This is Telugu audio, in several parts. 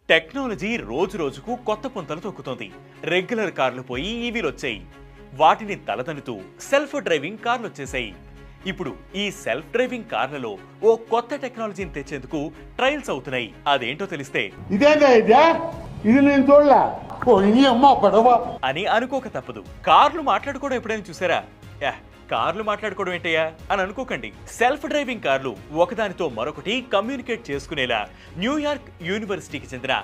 టెక్నాలజీ రోజు రోజుకు కొత్త పుంతలు తొక్కుతోంది. రెగ్యులర్ కార్లు పోయి ఈవీలు వచ్చాయి. వాటిని తలదన్నుతూ సెల్ఫ్ డ్రైవింగ్ కార్లు వచ్చేసాయి. ఇప్పుడు ఈ సెల్ఫ్ డ్రైవింగ్ కార్లలో ఓ కొత్త టెక్నాలజీని తెచ్చేందుకు ట్రయల్స్ అవుతున్నాయి. అదేంటో తెలిస్తే అని అనుకోక తప్పదు. కార్లు మాట్లాడుకోవడం ఎప్పుడైనా చూసారా? కార్లు మాట్లాడుకోవడం ఏంటయ్యా అని అనుకోకండి. సెల్ఫ్ డ్రైవింగ్ కార్లు ఒకదానితో మరొకటి కమ్యూనికేట్ చేసుకునేలా న్యూయార్క్ యూనివర్సిటీకి చెందిన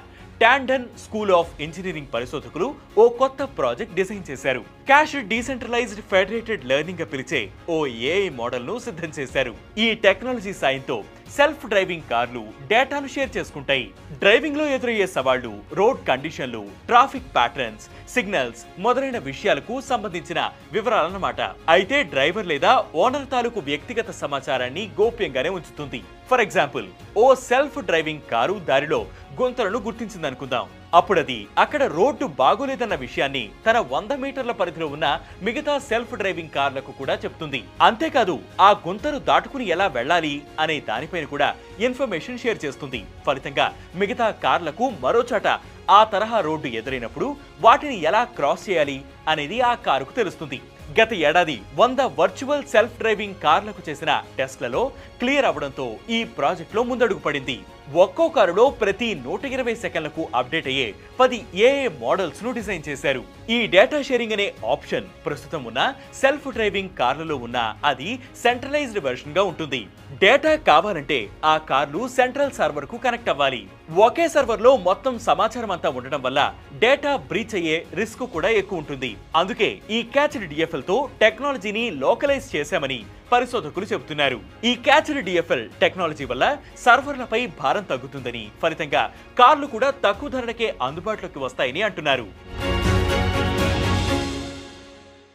టాండన్ స్కూల్ ఆఫ్ ఇంజనీరింగ్ పరిశోధకులు ఓ కొత్త ప్రాజెక్ట్ డిజైన్ చేశారు. క్యాష్ డీసెంట్రలైజ్డ్ ఫెడరేటెడ్ లెర్నింగ్ గా పిలిచే ఓ ఏఐ మోడల్ ను సిద్ధం చేశారు. ఈ టెక్నాలజీ సాయంతో సెల్ఫ్ డ్రైవింగ్ కార్లు డేటాను షేర్ చేసుకుంటాయి. డ్రైవింగ్ లో ఎదురయ్యే సవాళ్లు, రోడ్ కండిషన్లు, ట్రాఫిక్ ప్యాటర్న్స్, సిగ్నల్స్ మొదలైన విషయాలకు సంబంధించిన వివరాలన్నమాట. అయితే డ్రైవర్ లేదా ఓనర్ తాలూకు వ్యక్తిగత సమాచారాన్ని గోప్యంగానే ఉంచుతుంది. ఫర్ ఎగ్జాంపుల్, ఓ సెల్ఫ్ డ్రైవింగ్ కారు దారిలో గుంతలను గుర్తించిందనుకుందాం. అప్పుడది అక్కడ రోడ్డు బాగోలేదన్న విషయాన్ని తన 100 మీటర్ల పరిధిలో ఉన్న మిగతా సెల్ఫ్ డ్రైవింగ్ కార్లకు కూడా చెప్తుంది. అంతేకాదు, ఆ గుంతను దాటుకుని ఎలా వెళ్ళాలి అనే దానిపైన కూడా ఇన్ఫర్మేషన్ షేర్ చేస్తుంది. ఫలితంగా మిగతా కార్లకు మరోచోట ఆ తరహా రోడ్డు ఎదురైనప్పుడు వాటిని ఎలా క్రాస్ చేయాలి అనేది ఆ కారుకు తెలుస్తుంది. గత ఏడాది 100 వర్చువల్ సెల్ఫ్ డ్రైవింగ్ కార్లకు చేసిన టెస్ట్లలో క్లియర్ అవడంతో ఈ ప్రాజెక్టులో ముందడుగు పడింది. ఒక్కో కారులో ప్రతి 120 సెకండ్లకు అప్డేట్ అయ్యే 10 ఏఐ మోడల్స్ ను డిజైన్ చేశారు. ఈ డేటా షేరింగ్ అనే ఆప్షన్ ప్రస్తుతం ఉన్న సెల్ఫ్ డ్రైవింగ్ కార్లలో ఉన్న అది సెంట్రలైజ్డ్ వెర్షన్ గా ఉంటుంది. డేటా కావాలంటే ఆ కార్లు సెంట్రల్ సర్వర్ కు కనెక్ట్ అవ్వాలి. ఒకే సర్వర్ లో మొత్తం సమాచారం అంతా ఉండడం వల్ల డేటా బ్రీచ్ అయ్యే రిస్క్ కూడా ఎక్కువ ఉంటుంది. అందుకే ఈ క్యాచ్డ్ డిఎఫ్ఎల్ తో టెక్నాలజీని లోకలైజ్ చేశామని పరిశోధకులు చెబుతున్నారు. ఈ క్యాచ్డ్ డిఎఫ్ఎల్ టెక్నాలజీ వల్ల సర్వర్లపై భారం తగ్గుతుందని, ఫలితంగా కార్లు కూడా తక్కువ ధరలకే అందుబాటులోకి వస్తాయని అంటున్నారు.